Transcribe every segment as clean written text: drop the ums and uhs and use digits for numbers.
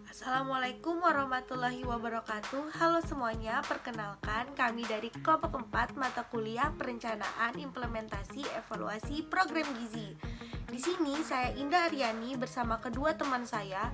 Assalamualaikum warahmatullahi wabarakatuh. Halo semuanya, perkenalkan kami dari kelompok 4 mata kuliah Perencanaan Implementasi Evaluasi Program Gizi. Di sini saya Indah Aryani bersama kedua teman saya,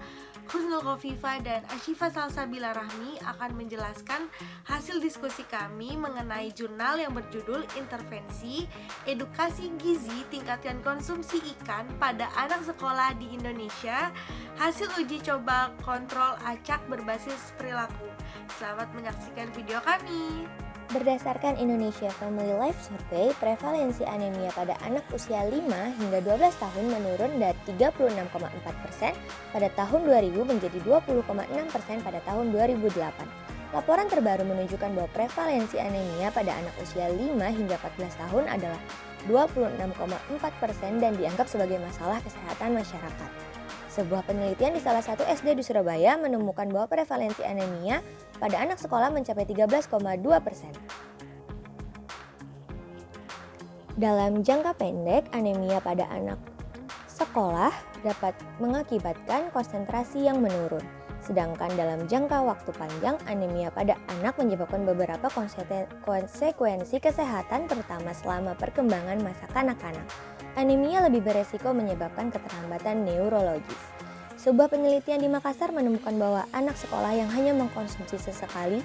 Husnul Khofifa dan Ashifa Salsabila Rahmi akan menjelaskan hasil diskusi kami mengenai jurnal yang berjudul Intervensi Edukasi Gizi Tingkatkan Konsumsi Ikan pada Anak Sekolah di Indonesia, hasil uji coba kontrol acak berbasis perilaku. Selamat menyaksikan video kami. Berdasarkan Indonesia Family Life Survey, prevalensi anemia pada anak usia 5 hingga 12 tahun menurun dari 36,4% pada tahun 2000 menjadi 20,6% pada tahun 2008. Laporan terbaru menunjukkan bahwa prevalensi anemia pada anak usia 5 hingga 14 tahun adalah 26,4% dan dianggap sebagai masalah kesehatan masyarakat. Sebuah penelitian di salah satu SD di Surabaya menemukan bahwa prevalensi anemia pada anak sekolah mencapai 13,2%. Dalam jangka pendek, anemia pada anak sekolah dapat mengakibatkan konsentrasi yang menurun. Sedangkan dalam jangka waktu panjang, anemia pada anak menyebabkan beberapa konsekuensi kesehatan terutama selama perkembangan masa kanak-kanak. Anemia lebih beresiko menyebabkan keterlambatan neurologis. Sebuah penelitian di Makassar menemukan bahwa anak sekolah yang hanya mengkonsumsi sesekali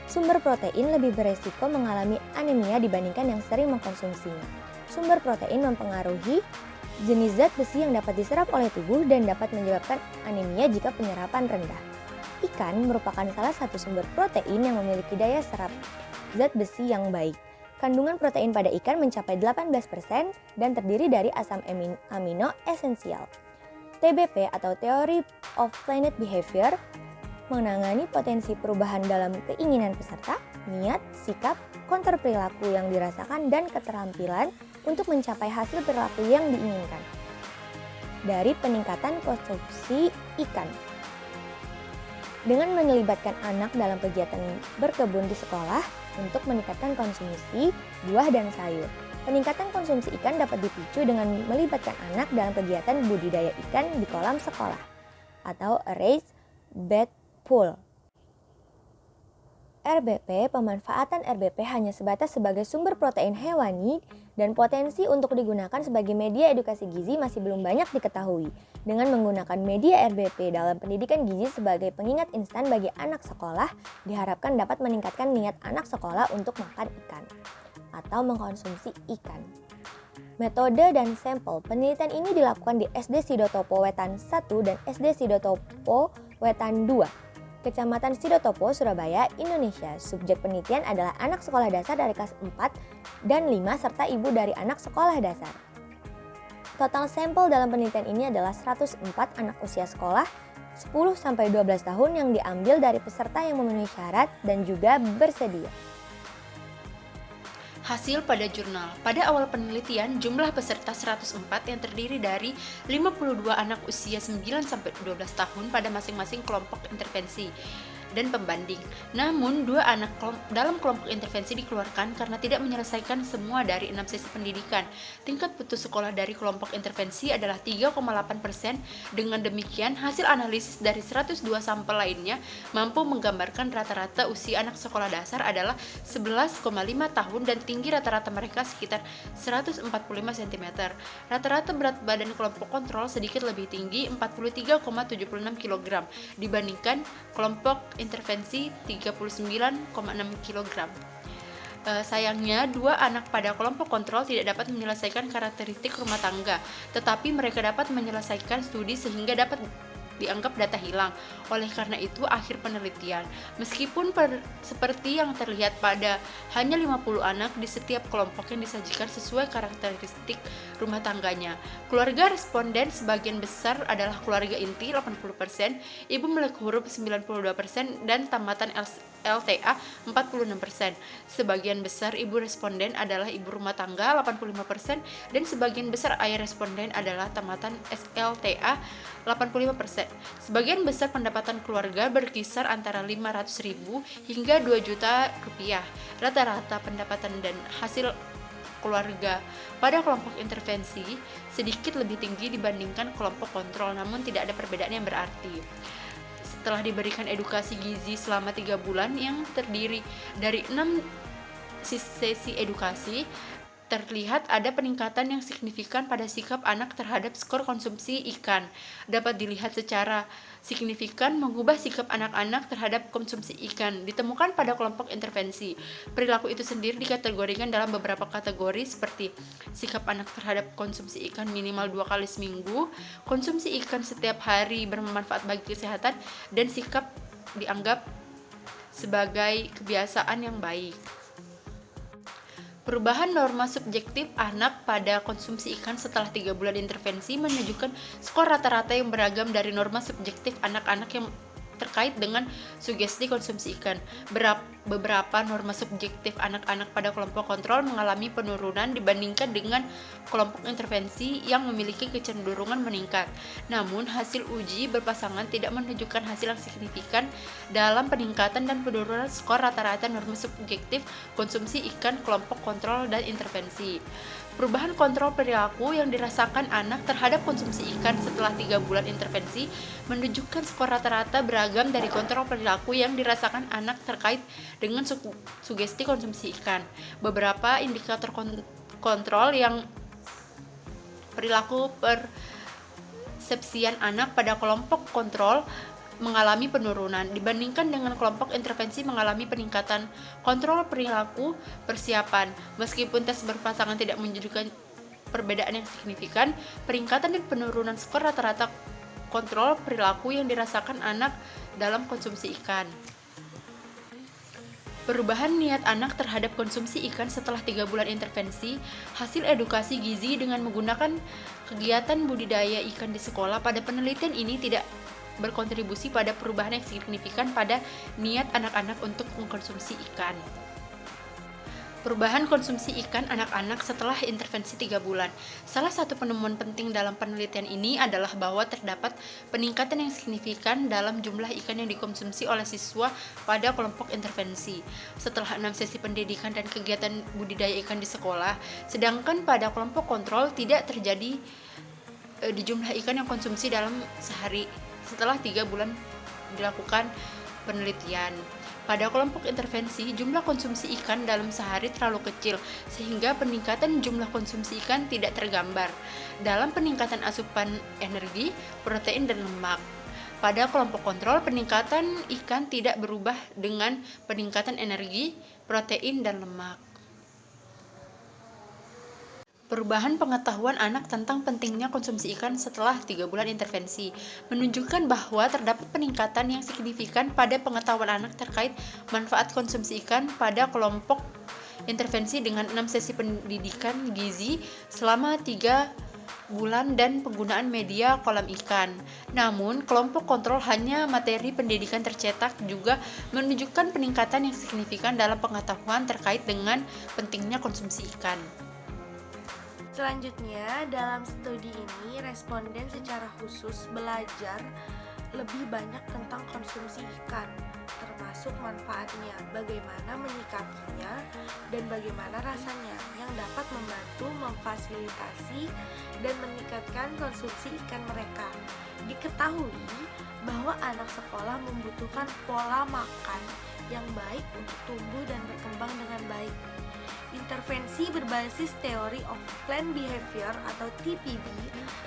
sumber protein lebih beresiko mengalami anemia dibandingkan yang sering mengkonsumsinya. Sumber protein mempengaruhi jenis zat besi yang dapat diserap oleh tubuh dan dapat menyebabkan anemia jika penyerapan rendah. Ikan merupakan salah satu sumber protein yang memiliki daya serap zat besi yang baik. Kandungan protein pada ikan mencapai 18% dan terdiri dari asam amino esensial. TBP atau Theory of Planet Behavior menangani potensi perubahan dalam keinginan peserta, niat, sikap, counter perilaku yang dirasakan dan keterampilan untuk mencapai hasil perilaku yang diinginkan dari peningkatan konsumsi ikan. Dengan melibatkan anak dalam kegiatan berkebun di sekolah untuk meningkatkan konsumsi buah dan sayur. Peningkatan konsumsi ikan dapat dipicu dengan melibatkan anak dalam kegiatan budidaya ikan di kolam sekolah atau raised bed pool. RBP, pemanfaatan RBP hanya sebatas sebagai sumber protein hewani dan potensi untuk digunakan sebagai media edukasi gizi masih belum banyak diketahui. Dengan menggunakan media RBP dalam pendidikan gizi sebagai pengingat instan bagi anak sekolah, diharapkan dapat meningkatkan niat anak sekolah untuk makan ikan atau mengkonsumsi ikan. Metode dan sampel penelitian ini dilakukan di SD Sidotopo Wetan 1 dan SD Sidotopo Wetan 2. Kecamatan Sidotopo, Surabaya, Indonesia. Subjek penelitian adalah anak sekolah dasar dari kelas 4 dan 5 serta ibu dari anak sekolah dasar. Total sampel dalam penelitian ini adalah 104 anak usia sekolah 10-12 tahun yang diambil dari peserta yang memenuhi syarat dan juga bersedia. Hasil pada jurnal. Pada awal penelitian, jumlah peserta 104 yang terdiri dari 52 anak usia 9-12 tahun pada masing-masing kelompok intervensi dan pembanding. Namun, 2 anak dalam kelompok intervensi dikeluarkan karena tidak menyelesaikan semua dari 6 sesi pendidikan. Tingkat putus sekolah dari kelompok intervensi adalah 3,8%. Dengan demikian, hasil analisis dari 102 sampel lainnya mampu menggambarkan rata-rata usia anak sekolah dasar adalah 11,5 tahun dan tinggi rata-rata mereka sekitar 145 cm. Rata-rata berat badan kelompok kontrol sedikit lebih tinggi 43,76 kg dibandingkan kelompok intervensi 39,6 kg. Sayangnya, 2 anak pada kelompok kontrol tidak dapat menyelesaikan karakteristik rumah tangga, tetapi mereka dapat menyelesaikan studi sehingga dapat dianggap data hilang. Oleh karena itu, akhir penelitian, meskipun seperti yang terlihat pada hanya 50 anak di setiap kelompok yang disajikan sesuai karakteristik rumah tangganya. Keluarga responden sebagian besar adalah keluarga inti 80%, ibu melek huruf 92% dan tamatan LTA 46%. Sebagian besar ibu responden adalah ibu rumah tangga 85% dan sebagian besar ayah responden adalah tamatan SLTA 85%. Sebagian besar pendapatan keluarga berkisar antara 500.000 hingga 2 juta rupiah. Rata-rata pendapatan dan hasil keluarga pada kelompok intervensi sedikit lebih tinggi dibandingkan kelompok kontrol, namun tidak ada perbedaan yang berarti. Setelah diberikan edukasi gizi selama 3 bulan yang terdiri dari 6 sesi edukasi, terlihat ada peningkatan yang signifikan pada sikap anak terhadap skor konsumsi ikan. Dapat dilihat secara signifikan mengubah sikap anak-anak terhadap konsumsi ikan ditemukan pada kelompok intervensi. Perilaku itu sendiri dikategorikan dalam beberapa kategori seperti sikap anak terhadap konsumsi ikan minimal 2 kali seminggu, konsumsi ikan setiap hari bermanfaat bagi kesehatan, dan sikap dianggap sebagai kebiasaan yang baik. Perubahan norma subjektif anak pada konsumsi ikan setelah 3 bulan intervensi menunjukkan skor rata-rata yang beragam dari norma subjektif anak-anak yang terkait dengan sugesti konsumsi ikan. Beberapa norma subjektif anak-anak pada kelompok kontrol mengalami penurunan dibandingkan dengan kelompok intervensi yang memiliki kecenderungan meningkat. Namun, hasil uji berpasangan tidak menunjukkan hasil yang signifikan dalam peningkatan dan penurunan skor rata-rata norma subjektif konsumsi ikan kelompok kontrol dan intervensi. Perubahan kontrol perilaku yang dirasakan anak terhadap konsumsi ikan setelah 3 bulan intervensi menunjukkan skor rata-rata beragam dari kontrol perilaku yang dirasakan anak terkait dengan sugesti konsumsi ikan. Beberapa indikator kontrol yang perilaku persepsian anak pada kelompok kontrol mengalami penurunan dibandingkan dengan kelompok intervensi mengalami peningkatan. Kontrol perilaku persiapan, meskipun tes berpasangan tidak menunjukkan perbedaan yang signifikan, peningkatan dan penurunan skor rata-rata kontrol perilaku yang dirasakan anak dalam konsumsi ikan. Perubahan niat anak terhadap konsumsi ikan setelah 3 bulan intervensi, hasil edukasi gizi dengan menggunakan kegiatan budidaya ikan di sekolah. Pada penelitian ini tidak berkontribusi pada perubahan yang signifikan pada niat anak-anak untuk mengkonsumsi ikan. Perubahan konsumsi ikan anak-anak setelah intervensi 3 bulan. Salah satu penemuan penting dalam penelitian ini adalah bahwa terdapat peningkatan yang signifikan dalam jumlah ikan yang dikonsumsi oleh siswa pada kelompok intervensi setelah 6 sesi pendidikan dan kegiatan budidaya ikan di sekolah, sedangkan pada kelompok kontrol tidak terjadi di jumlah ikan yang konsumsi dalam sehari setelah 3 bulan dilakukan penelitian. Pada kelompok intervensi, jumlah konsumsi ikan dalam sehari terlalu kecil, sehingga peningkatan jumlah konsumsi ikan tidak tergambar dalam peningkatan asupan energi, protein, dan lemak. Pada kelompok kontrol, peningkatan ikan tidak berubah dengan peningkatan energi, protein, dan lemak. Perubahan pengetahuan anak tentang pentingnya konsumsi ikan setelah 3 bulan intervensi menunjukkan bahwa terdapat peningkatan yang signifikan pada pengetahuan anak terkait manfaat konsumsi ikan pada kelompok intervensi dengan 6 sesi pendidikan gizi selama 3 bulan dan penggunaan media kolam ikan. Namun, kelompok kontrol hanya materi pendidikan tercetak juga menunjukkan peningkatan yang signifikan dalam pengetahuan terkait dengan pentingnya konsumsi ikan. Selanjutnya, dalam studi ini, responden secara khusus belajar lebih banyak tentang konsumsi ikan, termasuk manfaatnya, bagaimana menyikapinya, dan bagaimana rasanya, yang dapat membantu memfasilitasi dan meningkatkan konsumsi ikan mereka. Diketahui bahwa anak sekolah membutuhkan pola makan yang baik untuk tumbuh dan berkembang dengan baik. Intervensi berbasis Theory of Plant Behavior atau TPB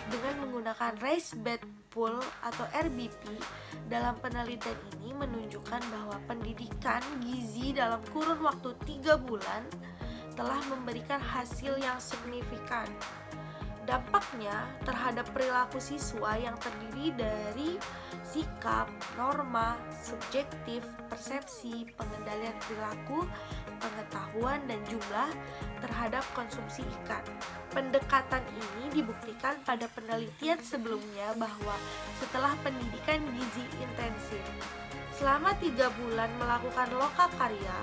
dengan menggunakan Raised Bed Pool atau RBP dalam penelitian ini menunjukkan bahwa pendidikan gizi dalam kurun waktu 3 bulan telah memberikan hasil yang signifikan. Dampaknya terhadap perilaku siswa yang terdiri dari sikap, norma, subjektif, persepsi, pengendalian perilaku, pengetahuan, dan jumlah terhadap konsumsi ikan. Pendekatan ini dibuktikan pada penelitian sebelumnya bahwa setelah pendidikan gizi intensif selama 3 bulan melakukan lokakarya,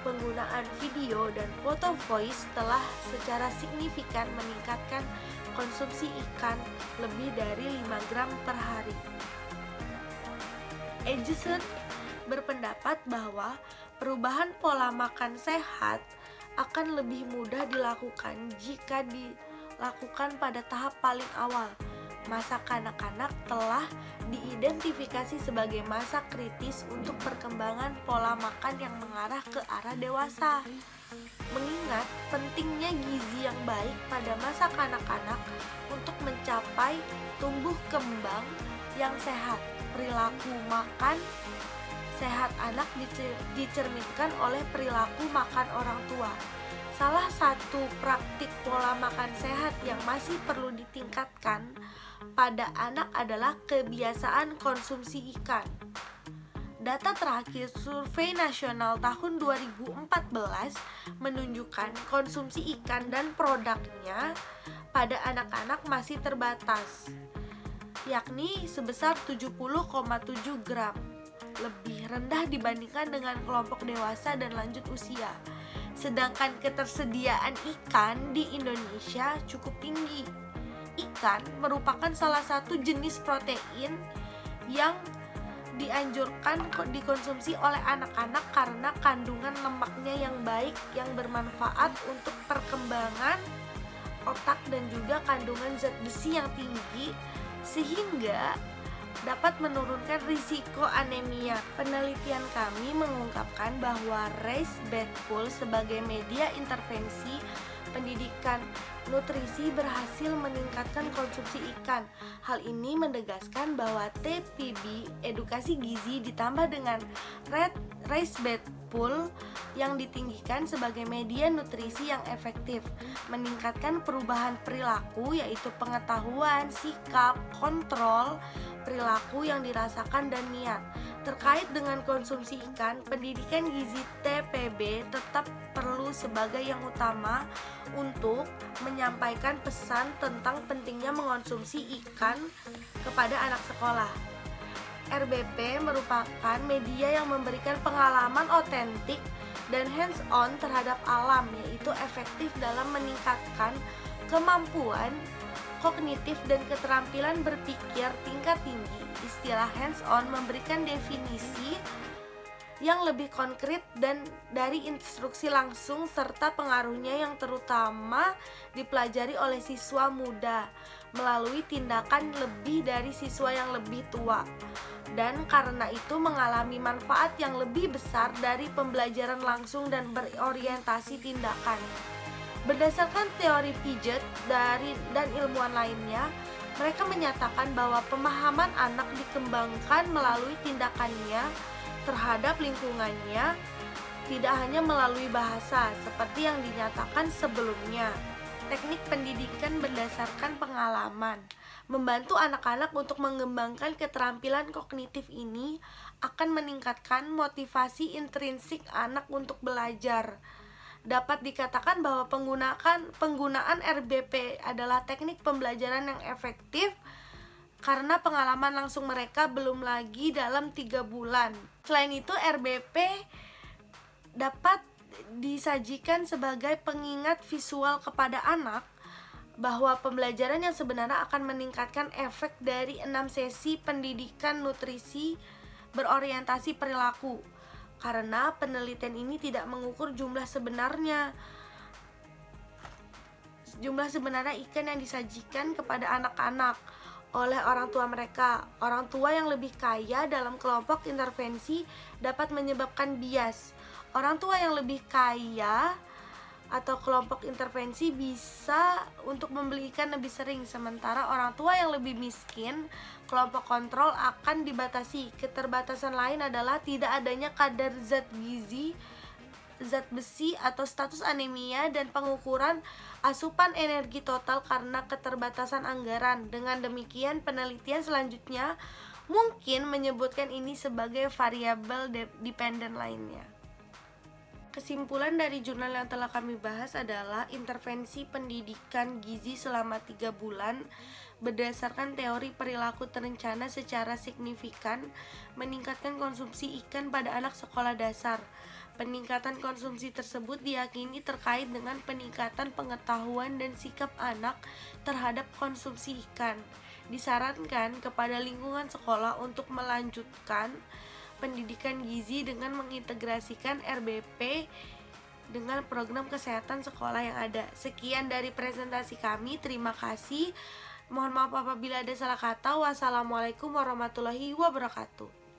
penggunaan video dan foto voice telah secara signifikan meningkatkan konsumsi ikan lebih dari 5 gram per hari. Edison berpendapat bahwa perubahan pola makan sehat akan lebih mudah dilakukan jika dilakukan pada tahap paling awal, Masa kanak-kanak telah diidentifikasi sebagai masa kritis untuk perkembangan pola makan yang mengarah ke arah dewasa. Mengingat pentingnya gizi yang baik pada masa kanak-kanak untuk mencapai tumbuh kembang yang sehat, perilaku makan sehat anak dicerminkan oleh perilaku makan orang tua. Salah satu praktik pola makan sehat yang masih perlu ditingkatkan pada anak adalah kebiasaan konsumsi ikan. Data terakhir Survei Nasional tahun 2014 menunjukkan konsumsi ikan dan produknya pada anak-anak masih terbatas, yakni sebesar 70,7 gram, lebih rendah dibandingkan dengan kelompok dewasa dan lanjut usia. Sedangkan ketersediaan ikan di Indonesia cukup tinggi. Ikan merupakan salah satu jenis protein yang dianjurkan dikonsumsi oleh anak-anak karena kandungan lemaknya yang baik yang bermanfaat untuk perkembangan otak dan juga kandungan zat besi yang tinggi sehingga dapat menurunkan risiko anemia. Penelitian kami mengungkapkan bahwa Raised Bed Pool sebagai media intervensi pendidikan nutrisi berhasil meningkatkan konsumsi ikan. Hal ini menegaskan bahwa TPB edukasi gizi ditambah dengan Raised Bed Pool yang ditinggikan sebagai media nutrisi yang efektif, meningkatkan perubahan perilaku yaitu pengetahuan, sikap, kontrol perilaku yang dirasakan dan niat. Terkait dengan konsumsi ikan, pendidikan gizi TPB tetap perlu sebagai yang utama untuk menyampaikan pesan tentang pentingnya mengonsumsi ikan kepada anak sekolah. RBP merupakan media yang memberikan pengalaman otentik dan hands-on terhadap alam, yaitu efektif dalam meningkatkan kemampuan kognitif dan keterampilan berpikir tingkat tinggi. Istilah hands-on memberikan definisi yang lebih konkret dan dari instruksi langsung serta pengaruhnya yang terutama dipelajari oleh siswa muda melalui tindakan lebih dari siswa yang lebih tua, dan karena itu mengalami manfaat yang lebih besar dari pembelajaran langsung dan berorientasi tindakan. Berdasarkan teori Piaget dan ilmuwan lainnya, mereka menyatakan bahwa pemahaman anak dikembangkan melalui tindakannya terhadap lingkungannya, tidak hanya melalui bahasa seperti yang dinyatakan sebelumnya. Teknik pendidikan berdasarkan pengalaman membantu anak-anak untuk mengembangkan keterampilan kognitif ini akan meningkatkan motivasi intrinsik anak untuk belajar. Dapat dikatakan bahwa penggunaan RBP adalah teknik pembelajaran yang efektif karena pengalaman langsung mereka belum lagi dalam 3 bulan. Selain itu, RBP dapat disajikan sebagai pengingat visual kepada anak bahwa pembelajaran yang sebenarnya akan meningkatkan efek dari 6 sesi pendidikan nutrisi berorientasi perilaku. Karena penelitian ini tidak mengukur jumlah sebenarnya ikan yang disajikan kepada anak-anak oleh orang tua mereka. Orang tua yang lebih kaya dalam kelompok intervensi dapat menyebabkan bias. Orang tua yang lebih kaya atau kelompok intervensi bisa untuk membeli ikan lebih sering, sementara orang tua yang lebih miskin, kelompok kontrol akan dibatasi. Keterbatasan lain adalah tidak adanya kadar zat gizi, zat besi atau status anemia dan pengukuran asupan energi total karena keterbatasan anggaran. Dengan demikian, penelitian selanjutnya mungkin menyebutkan ini sebagai variabel dependen lainnya. Kesimpulan dari jurnal yang telah kami bahas adalah intervensi pendidikan gizi selama 3 bulan berdasarkan teori perilaku terencana secara signifikan meningkatkan konsumsi ikan pada anak sekolah dasar. Peningkatan konsumsi tersebut diyakini terkait dengan peningkatan pengetahuan dan sikap anak terhadap konsumsi ikan. Disarankan kepada lingkungan sekolah untuk melanjutkan pendidikan gizi dengan mengintegrasikan RBP dengan program kesehatan sekolah yang ada. Sekian dari presentasi kami, terima kasih. Mohon maaf apabila ada salah kata. Wassalamualaikum warahmatullahi wabarakatuh.